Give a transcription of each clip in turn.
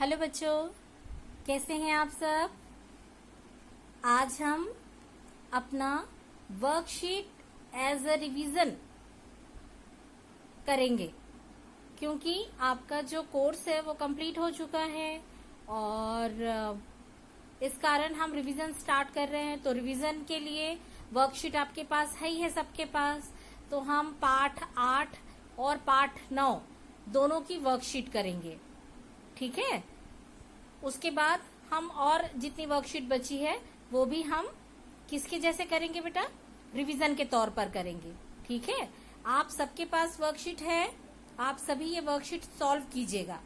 Hello बच्चों, कैसे हैं आप सब। आज हम अपना वर्कशीट एज अ रिवीजन करेंगे क्योंकि आपका जो कोर्स है वो कंप्लीट हो चुका है और इस कारण हम रिवीजन स्टार्ट कर रहे हैं। तो रिवीजन के लिए वर्कशीट आपके पास है ही है सबके पास। तो हम पाठ 8 और पाठ 9 दोनों की वर्कशीट करेंगे, ठीक है। उसके बाद हम और जितनी वर्कशीट बची है वो भी हम किसके जैसे करेंगे बेटा, रिवीजन के तौर पर करेंगे, ठीक है। आप सबके पास वर्कशीट है, आप सभी ये वर्कशीट सॉल्व कीजिएगा।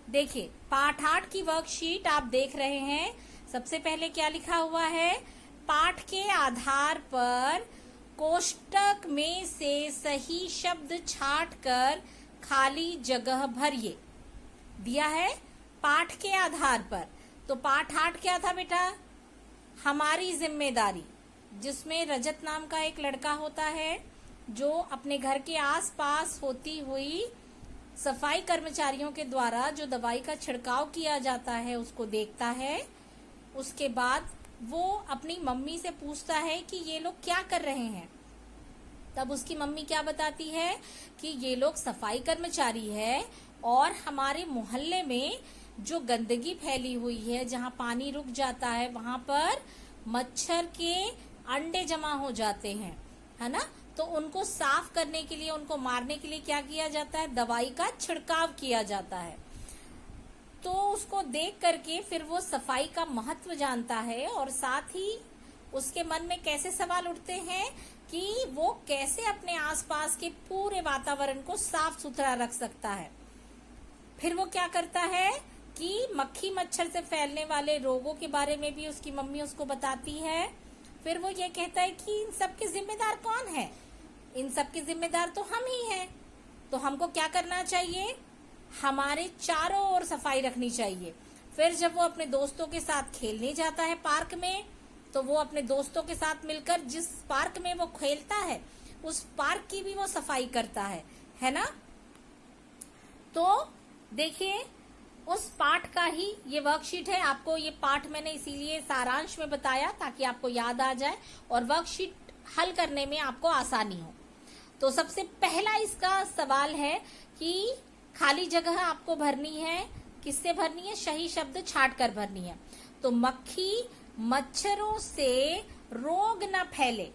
देखिए पाठ 8 की वर्कशीट आप देख रहे हैं। सबसे पहले क्या लिखा हुआ है, पाठ के आधार पर कोष्टक में से सही शब्द छांट कर खाली जगह भरिए। दिया है पाठ के आधार पर। तो पाठ 8 क्या था बेटा, हमारी जिम्मेदारी, जिसमें रजत नाम का एक लड़का होता है जो अपने घर के आसपास होती हुई सफाई कर्मचारियों के द्वारा जो दवाई का छिड़काव किया जाता है उसको देखता है। उसके बाद वो अपनी मम्मी से पूछता है कि ये लोग क्या कर रहे हैं। तब उसकी मम्मी क्या बताती है कि ये लोग सफाई कर्मचारी है और हमारे मोहल्ले में जो गंदगी फैली हुई है, जहाँ पानी रुक जाता है, वहां पर मच्छर के अंडे जमा हो जाते हैं, है ना। तो उनको साफ करने के लिए, उनको मारने के लिए क्या किया जाता है, दवाई का छिड़काव किया जाता है। तो उसको देख करके फिर वो सफाई का महत्व जानता है और साथ ही उसके मन में कैसे सवाल उठते हैं कि वो कैसे अपने आसपास के पूरे वातावरण को साफ सुथरा रख सकता है। फिर वो क्या करता है कि मक्खी मच्छर से फैलने वाले रोगों के बारे में भी उसकी मम्मी उसको बताती है। फिर वो ये कहता है कि इन सब के जिम्मेदार कौन है, इन सब के जिम्मेदार तो हम ही हैं। तो हमको क्या करना चाहिए, हमारे चारों ओर सफाई रखनी चाहिए। फिर जब वो अपने दोस्तों के साथ खेलने जाता है पार्क में, तो वो अपने दोस्तों के साथ मिलकर जिस पार्क में वो खेलता है उस पार्क की भी वो सफाई करता है ना। तो देखिए उस पाठ का ही ये वर्कशीट है। आपको ये पाठ मैंने इसीलिए सारांश में बताया ताकि आपको याद आ जाए और वर्कशीट हल करने में आपको आसानी हो। तो सबसे पहला इसका सवाल है कि खाली जगह आपको भरनी है, किससे भरनी है, सही शब्द छांट कर भरनी है। तो मक्खी मच्छरों से रोग न फैले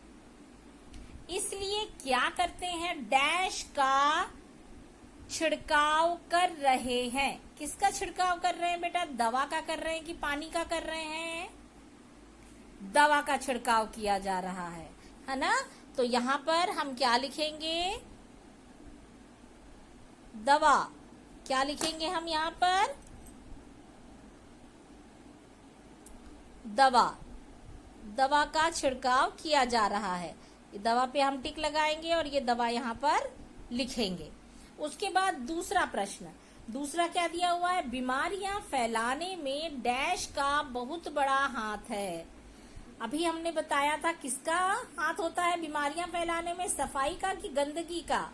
इसलिए क्या करते हैं, डैश का छिड़काव कर रहे हैं। किसका छिड़काव कर रहे हैं बेटा, दवा का कर रहे हैं कि पानी का कर रहे हैं, दवा का छिड़काव किया जा रहा है ना। तो यहां पर हम क्या लिखेंगे, दवा। क्या लिखेंगे हम यहां पर, दवा, दवा का छिड़काव किया जा रहा है। दवा पे हम टिक लगाएंगे और ये दवा यहां पर लिखेंगे। उसके बाद दूसरा प्रश्न, दूसरा क्या दिया हुआ है, बीमारियां फैलाने में डैश का बहुत बड़ा हाथ है। अभी हमने बताया था किसका हाथ होता है बीमारियां फैलाने में, सफाई का कि गंदगी का,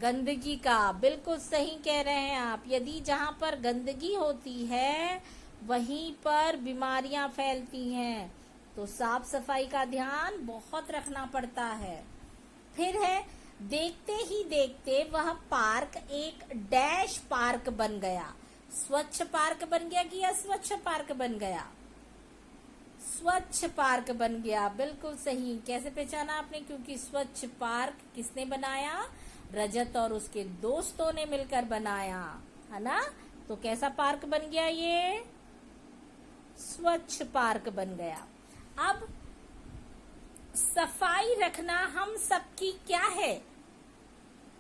गंदगी का। बिल्कुल सही कह रहे हैं आप। यदि जहां पर गंदगी होती है वहीं पर बीमारियां फैलती हैं, तो साफ सफाई का ध्यान बहुत रखना पड़ता है। फिर है, देखते ही देखते वह पार्क एक डैश पार्क बन गया। स्वच्छ पार्क बन गया कि अस्वच्छ पार्क बन गया, स्वच्छ पार्क बन गया। बिल्कुल सही। कैसे पहचाना आपने, क्योंकि स्वच्छ पार्क किसने बनाया, रजत और उसके दोस्तों ने मिलकर बनाया, है ना। तो कैसा पार्क बन गया, ये स्वच्छ पार्क बन गया। अब सफाई रखना हम सबकी क्या है,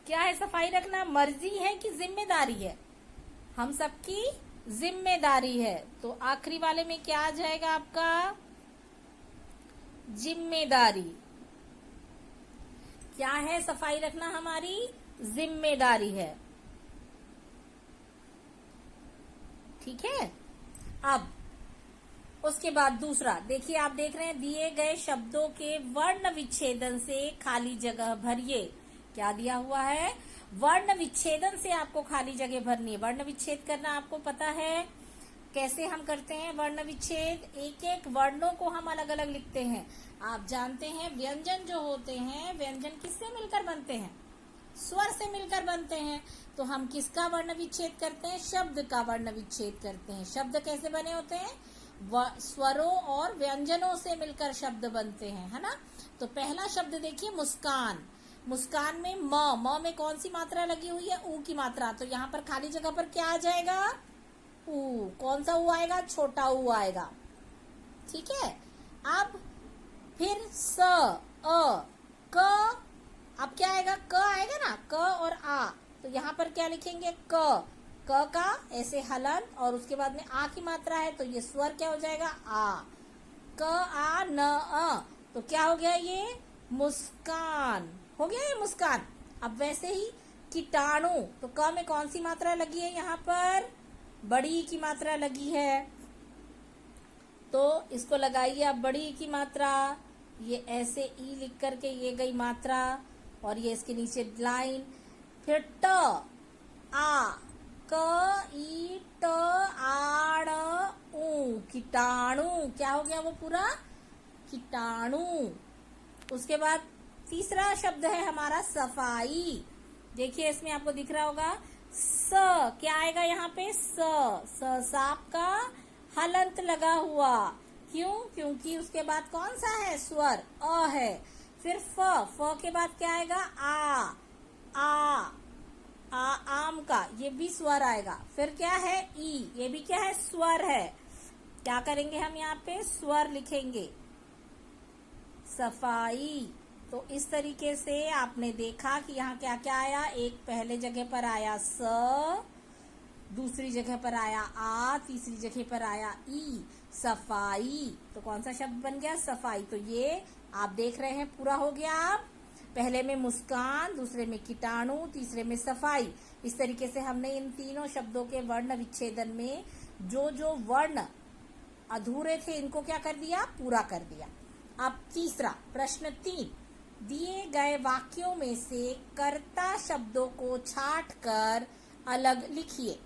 क्या है सफाई रखना, मर्जी है कि जिम्मेदारी है, हम सबकी जिम्मेदारी है। तो आखिरी वाले में क्या आ जाएगा आपका, जिम्मेदारी। क्या है, सफाई रखना हमारी जिम्मेदारी है, ठीक है। अब उसके बाद दूसरा देखिए, आप देख रहे हैं दिए गए शब्दों के वर्ण विच्छेदन से खाली जगह भरिए। क्या दिया हुआ है, वर्ण विच्छेदन से आपको खाली जगह भरनी है। वर्ण विच्छेद करना आपको पता है कैसे हम करते हैं वर्ण विच्छेद? एक एक वर्णों को हम अलग अलग लिखते हैं। आप जानते हैं व्यंजन जो होते हैं, व्यंजन किससे मिलकर बनते हैं? स्वर से मिलकर बनते हैं। तो हम किसका वर्ण विच्छेद करते हैं? शब्द का वर्ण विच्छेद करते हैं। शब्द कैसे बने होते हैं? स्वरों और व्यंजनों से मिलकर शब्द बनते हैं, है ना। तो पहला शब्द देखिए मुस्कान। मुस्कान में म में कौन सी मात्रा लगी हुई है? ऊ की मात्रा। तो यहाँ पर खाली जगह पर क्या आ जाएगा? ऊ। कौन सा ऊ आएगा? छोटा ऊ आएगा। ठीक है। अब फिर स, अ, क। अब क्या आएगा? क आएगा ना, क और आ। तो यहाँ पर क्या लिखेंगे? क का ऐसे हलंत और उसके बाद में आ की मात्रा है, तो ये स्वर क्या हो जाएगा? आ। क आ न अ। तो क्या हो गया? ये मुस्कान हो गया। ये मुस्कान। अब वैसे ही कीटाणु, तो क में कौन सी मात्रा लगी है? यहाँ पर बड़ी की मात्रा लगी है, तो इसको लगाइए अब बड़ी की मात्रा। ये ऐसे ई लिख करके ये गई मात्रा और ये इसके नीचे लाइन। फिर ट, आ, क, ई, ट, आड़, ऊ, कीटाणु। क्या हो गया वो पूरा? कीटाणु। उसके बाद तीसरा शब्द है हमारा सफाई। देखिए इसमें आपको दिख रहा होगा स। क्या आएगा यहाँ पे? स सांप का हलंत लगा हुआ। क्यों? क्योंकि उसके बाद कौन सा है? स्वर अ है। फिर फ के बाद क्या आएगा? आ आम का, ये भी स्वर आएगा। फिर क्या है? ई, ये भी क्या है? स्वर है। क्या करेंगे हम यहाँ पे? स्वर लिखेंगे। सफाई। तो इस तरीके से आपने देखा कि यहाँ क्या क्या आया। एक पहले जगह पर आया स, दूसरी जगह पर आया आ, तीसरी जगह पर आया ई। सफाई। तो कौन सा शब्द बन गया? सफाई। तो ये आप देख रहे हैं पूरा हो गया। आप पहले में मुस्कान, दूसरे में कीटाणु, तीसरे में सफाई। इस तरीके से हमने इन तीनों शब्दों के वर्ण विच्छेदन में जो जो वर्ण अधूरे थे इनको क्या कर दिया? पूरा कर दिया। अब तीसरा प्रश्न 3, दिए गए वाक्यों में से कर्ता शब्दों को छांट कर अलग लिखिए।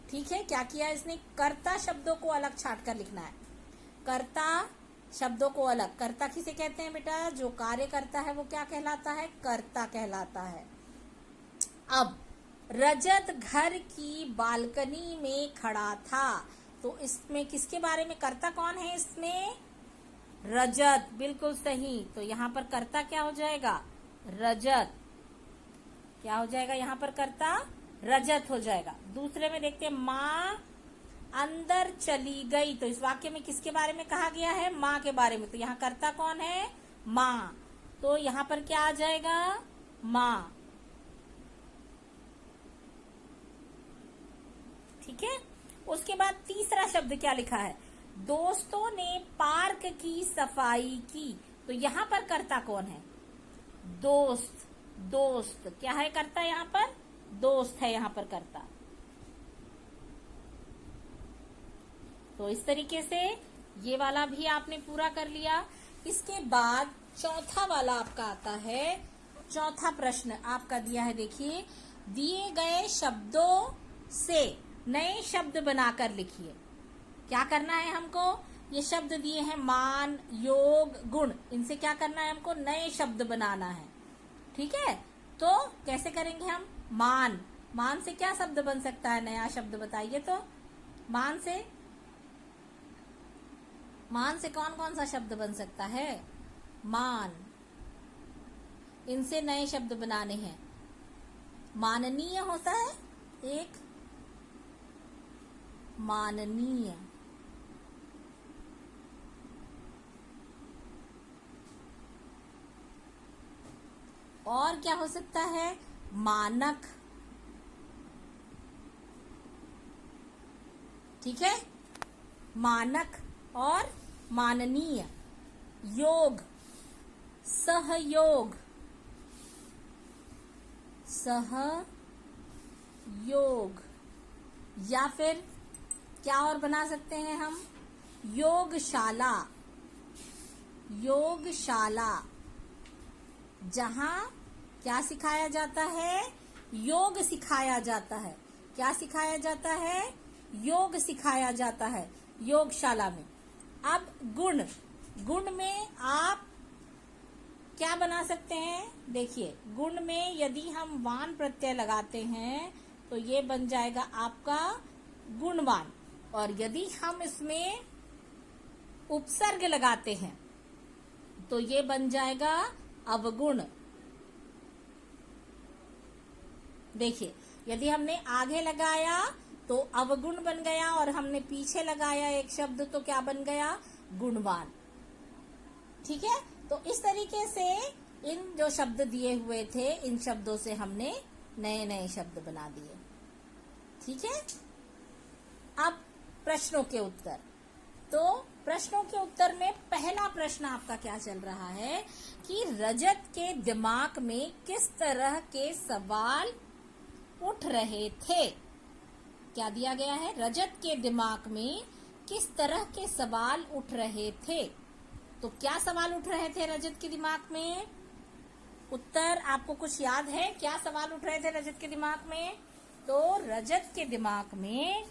ठीक है, क्या किया इसने? कर्ता शब्दों को अलग छांट कर लिखना है। कर्ता शब्दों को अलग। कर्ता किसे कहते हैं बेटा? जो कार्य करता है वो क्या कहलाता है? कर्ता कहलाता है। अब रजत घर की बालकनी में खड़ा था, तो इसमें किसके बारे में? कर्ता कौन है इसमें? रजत। बिल्कुल सही। तो यहाँ पर कर्ता क्या हो जाएगा? रजत। क्या हो जाएगा यहाँ पर? कर्ता रजत हो जाएगा। दूसरे में देखते हैं माँ अंदर चली गई। तो इस वाक्य में किसके बारे में कहा गया है? माँ के बारे में। तो यहाँ कर्ता कौन है? माँ। तो यहाँ पर क्या आ जाएगा? माँ। ठीक है। उसके बाद तीसरा शब्द क्या लिखा है? दोस्तों ने पार्क की सफाई की। तो यहाँ पर कर्ता कौन है? दोस्त। दोस्त क्या है कर्ता? यहाँ पर दोस्त है यहाँ पर कर्ता। तो इस तरीके से ये वाला भी आपने पूरा कर लिया। इसके बाद चौथा वाला आपका आता है। चौथा प्रश्न आपका दिया है, देखिए, दिए गए शब्दों से नए शब्द बनाकर लिखिए। क्या करना है हमको? ये शब्द दिए हैं मान, योग, गुण, इनसे क्या करना है हमको? नए शब्द बनाना है। ठीक है, तो कैसे करेंगे हम? मान। मान से क्या शब्द बन सकता है? नया शब्द बताइए। तो मान से कौन कौन सा शब्द बन सकता है? मान। इनसे नए शब्द बनाने हैं। माननीय होता है एक, माननीय। और क्या हो सकता है? मानक। ठीक है, मानक और माननीय। योग, सहयोग, सहयोग। या फिर क्या और बना सकते हैं हम? योगशाला। योगशाला, जहां क्या सिखाया जाता है? योग सिखाया जाता है। क्या सिखाया जाता है? योग सिखाया जाता है योगशाला में। अब गुण, गुण में आप क्या बना सकते हैं? देखिए, गुण में यदि हम वान प्रत्यय लगाते हैं तो ये बन जाएगा आपका गुणवान, और यदि हम इसमें उपसर्ग लगाते हैं तो ये बन जाएगा अवगुण। देखिए, यदि हमने आगे लगाया तो अवगुण बन गया, और हमने पीछे लगाया एक शब्द तो क्या बन गया? गुणवान। ठीक है, तो इस तरीके से इन जो शब्द दिए हुए थे, इन शब्दों से हमने नए नए शब्द बना दिए। ठीक है, अब प्रश्नों के उत्तर। तो प्रश्नों के उत्तर में पहला प्रश्न आपका क्या चल रहा है कि रजत के दिमाग में किस तरह के सवाल उठ रहे थे? क्या दिया गया है? रजत के दिमाग में किस तरह के सवाल उठ रहे थे? तो क्या सवाल उठ रहे थे रजत के दिमाग में? उत्तर आपको कुछ याद है? क्या सवाल उठ रहे थे रजत के दिमाग में? तो रजत के दिमाग में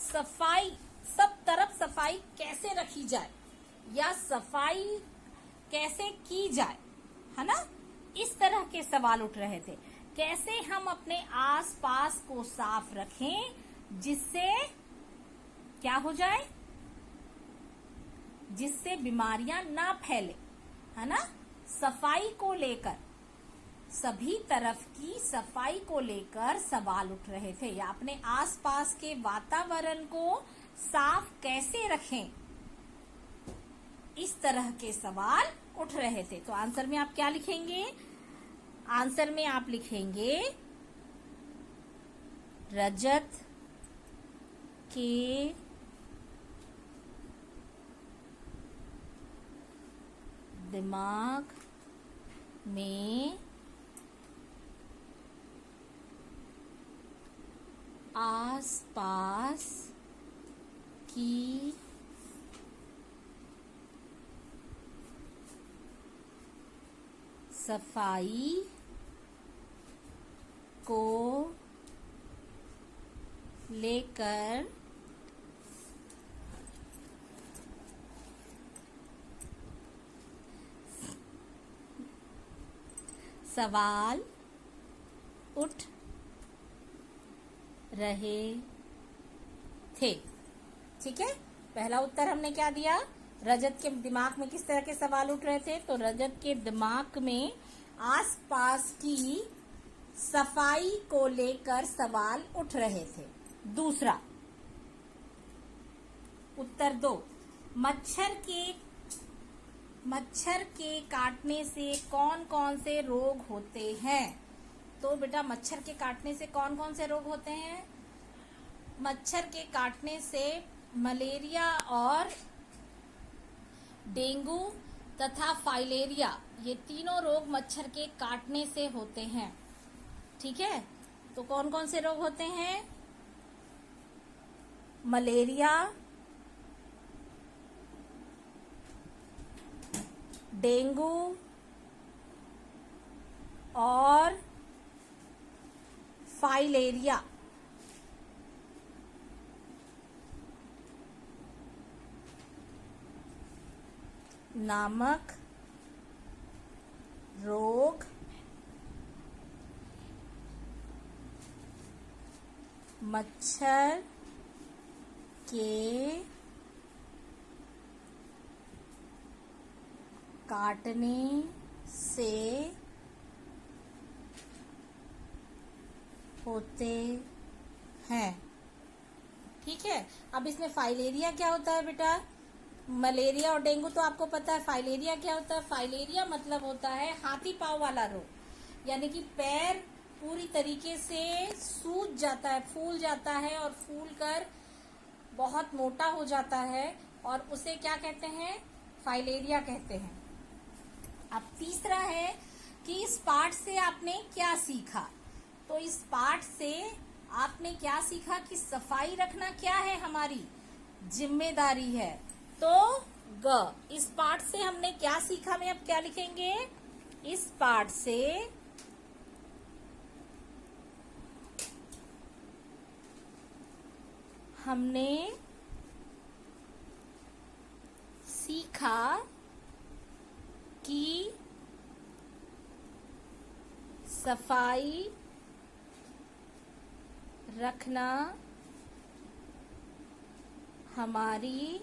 सफाई, सब तरफ सफाई कैसे रखी जाए या सफाई कैसे की जाए, है ना? इस तरह के सवाल उठ रहे थे। कैसे हम अपने आसपास को साफ रखें जिससे क्या हो जाए? जिससे बीमारियां ना फैले, है ना? सफाई को लेकर, सभी तरफ की सफाई को लेकर सवाल उठ रहे थे, या अपने आसपास के वातावरण को साफ कैसे रखें, इस तरह के सवाल उठ रहे थे। तो आंसर में आप क्या लिखेंगे? आंसर में आप लिखेंगे रजत के दिमाग में आसपास की सफाई को लेकर सवाल उठ रहे थे। ठीक है, पहला उत्तर हमने क्या दिया? रजत के दिमाग में किस तरह के सवाल उठ रहे थे? तो रजत के दिमाग में आसपास की सफाई को लेकर सवाल उठ रहे थे। दूसरा उत्तर 2, मच्छर के काटने से कौन कौन से रोग होते हैं? तो बेटा, मच्छर के काटने से कौन कौन से रोग होते हैं? मच्छर के काटने से मलेरिया और डेंगू तथा फाइलेरिया, ये तीनों रोग मच्छर के काटने से होते हैं। ठीक है, तो कौन कौन से रोग होते हैं? मलेरिया, डेंगू और फाइलेरिया। नामक रोग मच्छर के काटने से होते हैं। ठीक है, अब इसमें फाइलेरिया क्या होता है बेटा? मलेरिया और डेंगू तो आपको पता है। फाइलेरिया क्या होता है? फाइलेरिया मतलब होता है हाथी पांव वाला रोग, यानी कि पैर पूरी तरीके से सूज जाता है, फूल जाता है और फूल कर बहुत मोटा हो जाता है, और उसे क्या कहते हैं? फाइलेरिया कहते हैं। अब तीसरा है कि इस पाठ से आपने क्या सीखा? तो इस पाठ से आपने क्या सीखा कि सफाई रखना क्या है? हमारी जिम्मेदारी है। तो ग, इस पाठ से हमने क्या सीखा में अब क्या लिखेंगे? इस पाठ से हमने सीखा कि सफाई रखना हमारी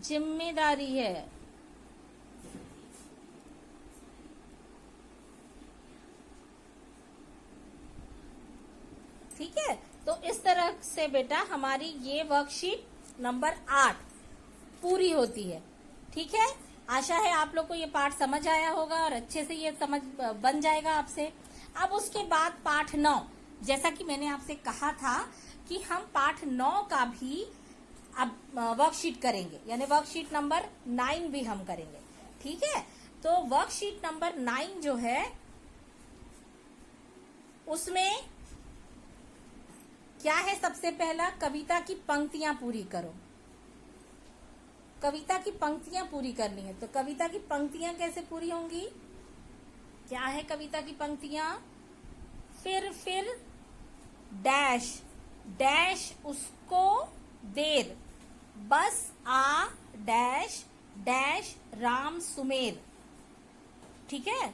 जिम्मेदारी है। ठीक है, तो इस तरह से बेटा हमारी ये वर्कशीट नंबर 8 पूरी होती है। ठीक है, आशा है आप लोग को ये पाठ समझ आया होगा और अच्छे से ये समझ बन जाएगा आपसे। अब उसके बाद पाठ 9, जैसा कि मैंने आपसे कहा था कि हम पाठ 9 का भी अब वर्कशीट करेंगे, यानी वर्कशीट नंबर 9 भी हम करेंगे। ठीक है, तो वर्कशीट नंबर 9 जो है उसमें क्या है, सबसे पहला कविता की पंक्तियां पूरी करो। कविता की पंक्तियां पूरी करनी है, तो कविता की पंक्तियां कैसे पूरी होंगी? क्या है कविता की पंक्तियां? फिर डैश डैश उसको देर, बस आ डैश डैश राम सुमेर। ठीक है,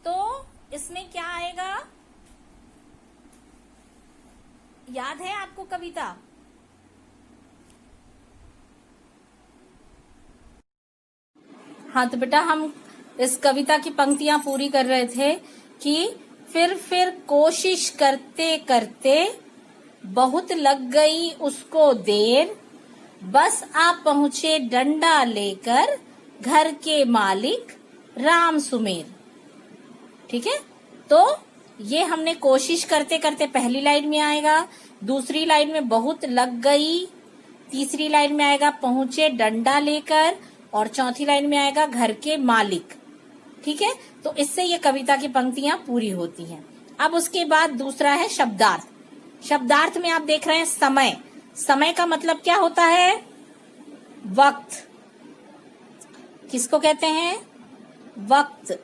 तो इसमें क्या आएगा, याद है आपको कविता? हाँ, तो बेटा हम इस कविता की पंक्तियां पूरी कर रहे थे कि फिर कोशिश करते करते बहुत लग गई उसको देर, बस आ पहुंचे डंडा लेकर घर के मालिक राम सुमेर। ठीक है, तो ये हमने कोशिश करते करते पहली लाइन में आएगा, दूसरी लाइन में बहुत लग गई, तीसरी लाइन में आएगा पहुंचे डंडा लेकर, और चौथी लाइन में आएगा घर के मालिक। ठीक है, तो इससे ये कविता की पंक्तियां पूरी होती हैं। अब उसके बाद दूसरा है शब्दार्थ। शब्दार्थ में आप देख रहे हैं समय। समय का मतलब क्या होता है? वक्त। किसको कहते हैं? वक्त।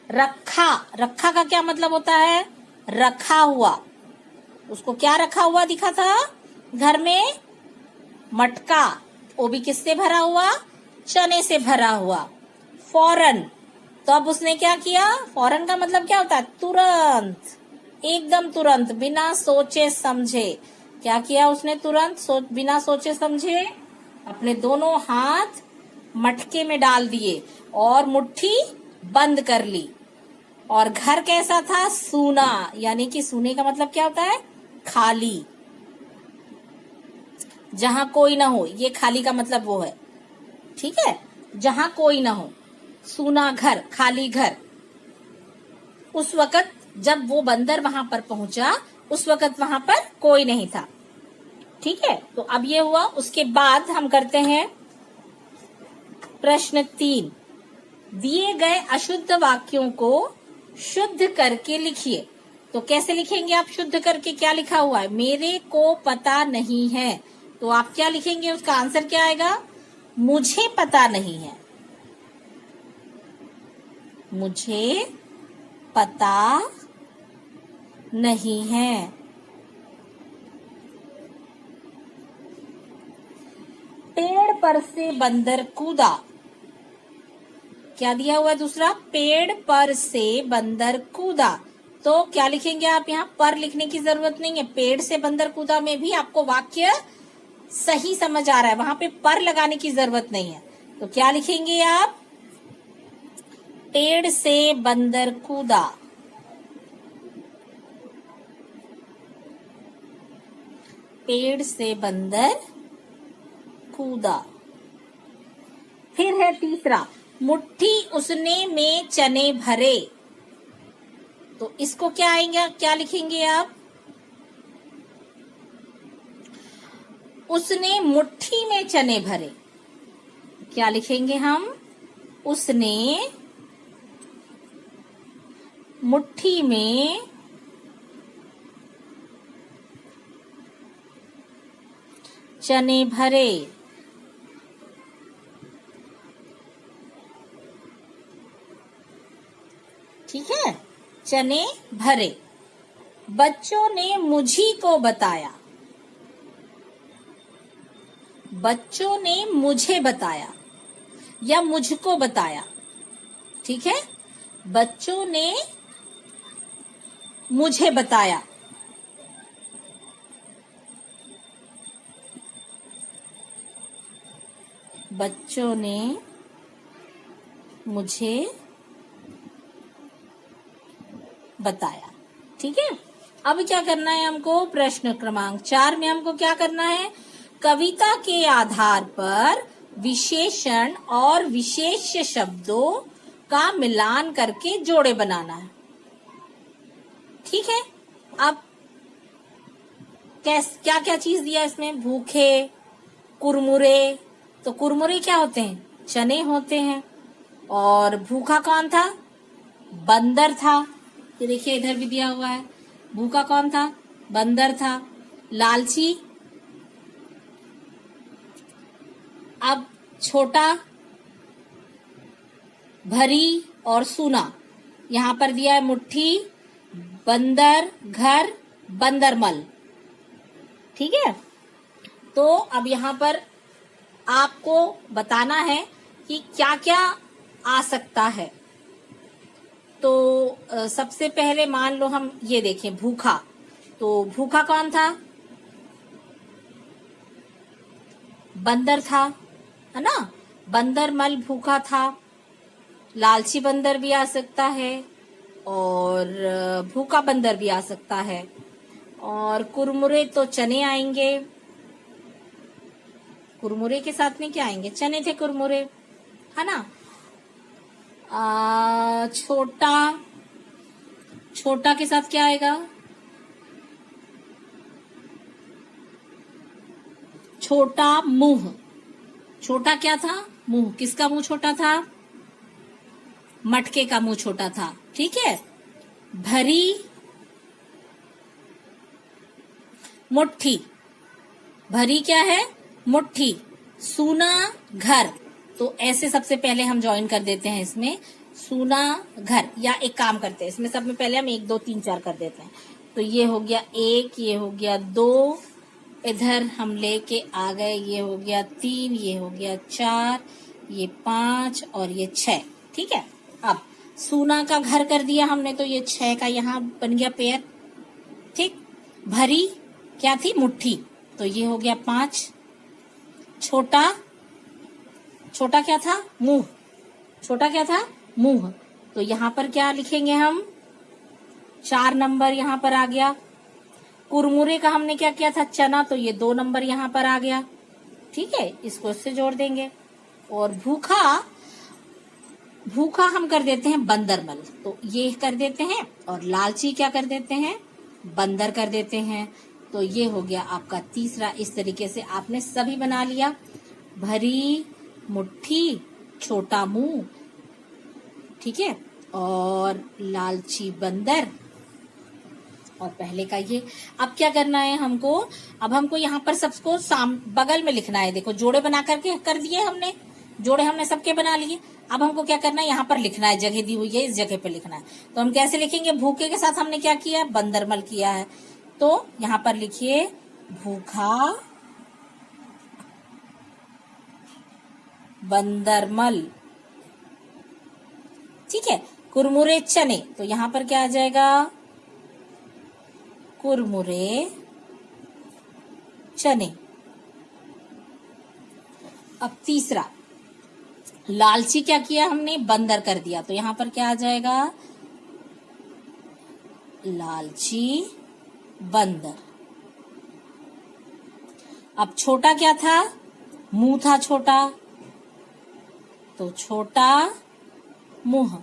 रखा, रखा का क्या मतलब होता है? रखा हुआ। उसको क्या रखा हुआ दिखा था घर में? मटका। वो भी किससे भरा हुआ? चने से भरा हुआ। फौरन, तो अब उसने क्या किया? फौरन का मतलब क्या होता है? तुरंत, एकदम तुरंत, बिना सोचे समझे। क्या किया उसने? तुरंत बिना सोचे समझे अपने दोनों हाथ मटके में डाल दिए और मुट्ठी बंद कर ली। और घर कैसा था? सूना, यानी कि सूने का मतलब क्या होता है? खाली, जहां कोई ना हो। ये खाली का मतलब वो है। ठीक है, जहां कोई ना हो, सूना घर, खाली घर। उस वक्त जब वो बंदर वहां पर पहुंचा, उस वक्त वहां पर कोई नहीं था। ठीक है, तो अब ये हुआ। उसके बाद हम करते हैं प्रश्न 3। दिए गए अशुद्ध वाक्यों को शुद्ध करके लिखिए। तो कैसे लिखेंगे आप शुद्ध करके? क्या लिखा हुआ है? मेरे को पता नहीं है, तो आप क्या लिखेंगे? उसका आंसर क्या आएगा? मुझे पता नहीं है। मुझे पता नहीं है। पेड़ पर से बंदर कूदा। क्या दिया हुआ है दूसरा? पेड़ पर से बंदर कूदा। तो क्या लिखेंगे आप? यहाँ पर लिखने की जरूरत नहीं है। पेड़ से बंदर कूदा में भी आपको वाक्य सही समझ आ रहा है, वहां पे पर लगाने की जरूरत नहीं है। तो क्या लिखेंगे आप? पेड़ से बंदर कूदा। पेड़ से बंदर कूदा। फिर है तीसरा, मुट्ठी उसने में चने भरे। तो इसको क्या आएगा? क्या लिखेंगे आप? उसने मुट्ठी में चने भरे। क्या लिखेंगे हम? उसने मुट्ठी में चने भरे। ठीक है, चने भरे। बच्चों ने मुझी को बताया। बच्चों ने मुझे बताया या मुझको बताया। ठीक है, बच्चों ने मुझे बताया। बच्चों ने मुझे बताया। ठीक है, अब क्या करना है हमको, प्रश्न क्रमांक 4 में हमको क्या करना है, कविता के आधार पर विशेषण और विशेष शब्दों का मिलान करके जोड़े बनाना है। ठीक है, अब क्या क्या चीज दिया इसमें, भूखे, कुरमुरे। तो कुरमुरे क्या होते हैं, चने होते हैं। और भूखा कौन था, बंदर था। ये देखिए इधर भी दिया हुआ है, भूखा कौन था, बंदर था। लालची, अब छोटा, भरी और सूना। यहाँ पर दिया है मुट्ठी, बंदर, घर, बंदरमल। ठीक है, तो अब यहाँ पर आपको बताना है कि क्या क्या आ सकता है। तो सबसे पहले मान लो हम ये देखें, भूखा। तो भूखा कौन था, बंदर था, है ना। बंदरमल भूखा था। लालची बंदर भी आ सकता है और भूखा बंदर भी आ सकता है। और कुरमुरे तो चने आएंगे, कुरमुरे के साथ में क्या आएंगे, चने थे कुरमुरे, है ना। छोटा, छोटा के साथ क्या आएगा, छोटा मुंह। छोटा क्या था, मुंह। किसका मुंह छोटा था, मटके का मुंह छोटा था। ठीक है, भरी, मुट्ठी। भरी क्या है, मुट्ठी। सूना, घर। तो ऐसे सबसे पहले हम ज्वाइन कर देते हैं इसमें, सूना घर। या एक काम करते हैं, इसमें सब में पहले हम 1 2 3 4 कर देते हैं। तो ये हो गया 1, ये हो गया 2, इधर हम लेके आ गए, ये हो गया 3, ये हो गया 4, ये 5 और ये 6। ठीक है, अब सूना का घर कर दिया हमने, तो ये 6 का यहाँ बन गया पेयर। ठीक, भरी क्या थी, मुट्ठी, तो ये हो गया 5। छोटा, छोटा क्या था, मुंह। छोटा क्या था, मुंह। तो यहाँ पर क्या लिखेंगे हम, 4 नंबर यहाँ पर आ गया। कुरमुरे का हमने क्या किया था, चना, तो ये 2 नंबर यहाँ पर आ गया। ठीक है, इसको इससे जोड़ देंगे। और भूखा, भूखा हम कर देते हैं बंदरमल, तो ये कर देते हैं। और लालची क्या कर देते हैं, बंदर कर देते हैं। तो ये हो गया आपका तीसरा। इस तरीके से आपने सभी बना लिया, भरी, मुट्ठी, छोटा मुंह, ठीक है, और लालची बंदर, और पहले का ये। अब क्या करना है हमको, अब हमको यहाँ पर सबको बगल में लिखना है। देखो जोड़े बना करके कर दिए हमने, जोड़े हमने सबके बना लिए। अब हमको क्या करना है, यहाँ पर लिखना है, जगह दी हुई है, इस जगह पे लिखना है। तो हम कैसे लिखेंगे, भूखे के साथ हमने क्या किया, बंदरमल किया है। तो यहाँ पर लिखिए भूखा बंदरमल। ठीक है, कुरमुरे चने, तो यहाँ पर क्या आ जाएगा, कुरमुरे चने। अब तीसरा, लालची क्या किया हमने, बंदर कर दिया, तो यहाँ पर क्या आ जाएगा, लालची बंदर। अब छोटा क्या था, मुंह था छोटा, तो छोटा मुंह।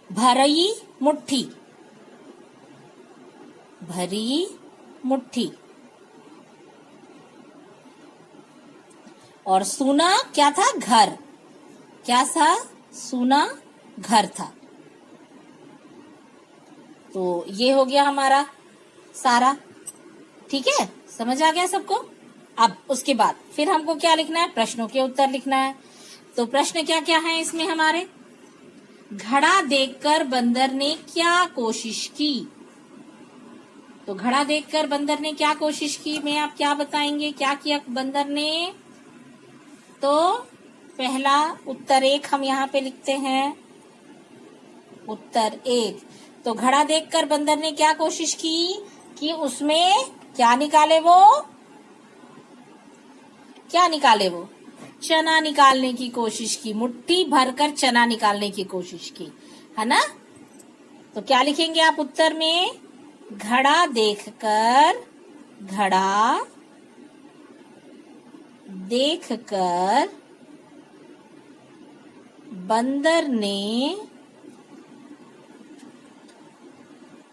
भरी मुट्ठी, भरी मुट्ठी। और सूना क्या था, घर। क्या था, सूना घर था। तो ये हो गया हमारा सारा। ठीक है, समझ आ गया सबको। अब उसके बाद फिर हमको क्या लिखना है, प्रश्नों के उत्तर लिखना है। तो प्रश्न क्या क्या है इसमें हमारे, घड़ा देखकर बंदर ने क्या कोशिश की। तो घड़ा देखकर बंदर ने क्या कोशिश की, में आप क्या बताएंगे, क्या किया बंदर ने? तो पहला उत्तर 1 हम यहाँ पे लिखते हैं, उत्तर 1। तो घड़ा देखकर बंदर ने क्या कोशिश की कि उसमें क्या निकाले वो, क्या निकाले वो? चना निकालने की कोशिश की, मुट्ठी भरकर चना निकालने की कोशिश की, है ना? तो क्या लिखेंगे आप उत्तर में? घड़ा देखकर, घड़ा देखकर बंदर ने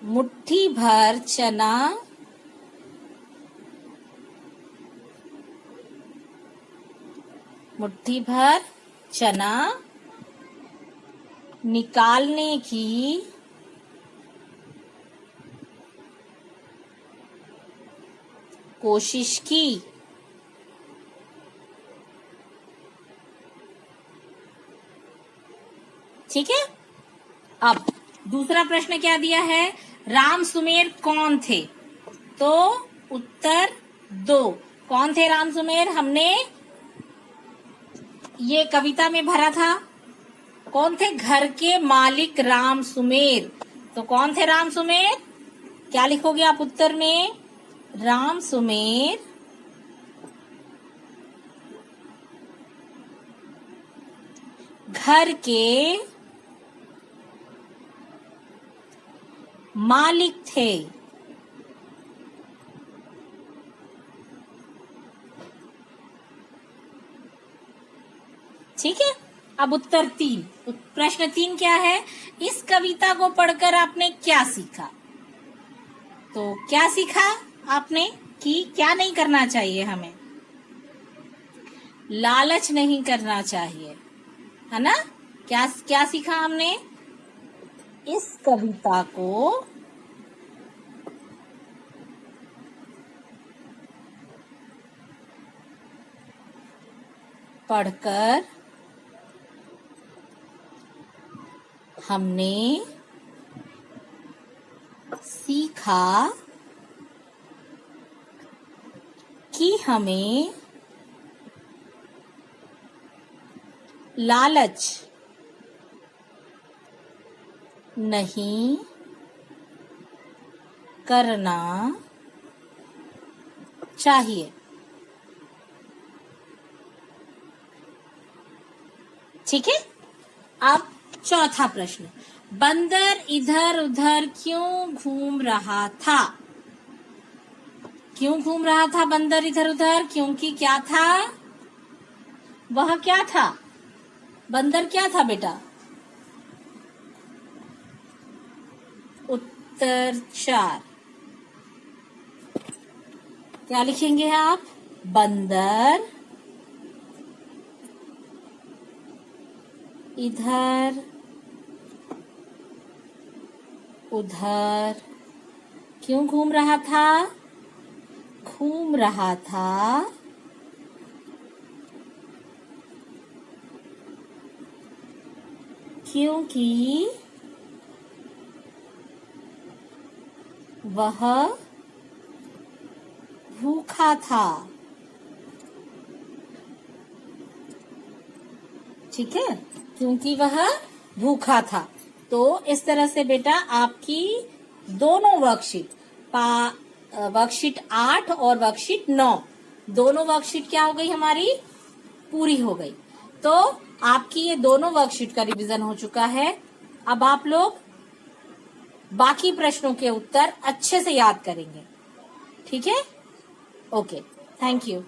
मुट्ठी भर चना निकालने की कोशिश की। ठीक है। अब दूसरा प्रश्न क्या दिया है? राम सुमेर कौन थे? तो उत्तर 2। कौन थे राम सुमेर? हमने ये कविता में भरा था। कौन थे? घर के मालिक राम सुमेर। तो कौन थे राम सुमेर? क्या लिखोगे आप उत्तर में? राम सुमेर घर के मालिक थे। ठीक है। अब उत्तर 3, प्रश्न 3 क्या है? इस कविता को पढ़कर आपने क्या सीखा? तो क्या सीखा आपने कि क्या नहीं करना चाहिए हमें? लालच नहीं करना चाहिए, है ना? क्या क्या सीखा हमने? इस कविता को पढ़कर हमने सीखा कि हमें लालच नहीं करना चाहिए। ठीक है। अब चौथा प्रश्न, बंदर इधर उधर क्यों घूम रहा था? क्यों घूम रहा था बंदर इधर उधर? क्योंकि क्या था? वह क्या था? बंदर क्या था बेटा? उत्तर 4। क्या लिखेंगे आप? बंदर इधर उधर क्यों घूम रहा था? घूम रहा था क्योंकि वह भूखा था। ठीक है, क्योंकि वह भूखा था। तो इस तरह से बेटा आपकी दोनों वर्कशीट वर्कशीट 8 और वर्कशीट 9 दोनों वर्कशीट क्या हो गई हमारी? पूरी हो गई। तो आपकी ये दोनों वर्कशीट का रिवीजन हो चुका है। अब आप लोग बाकी प्रश्नों के उत्तर अच्छे से याद करेंगे। ठीक है? Okay, thank you.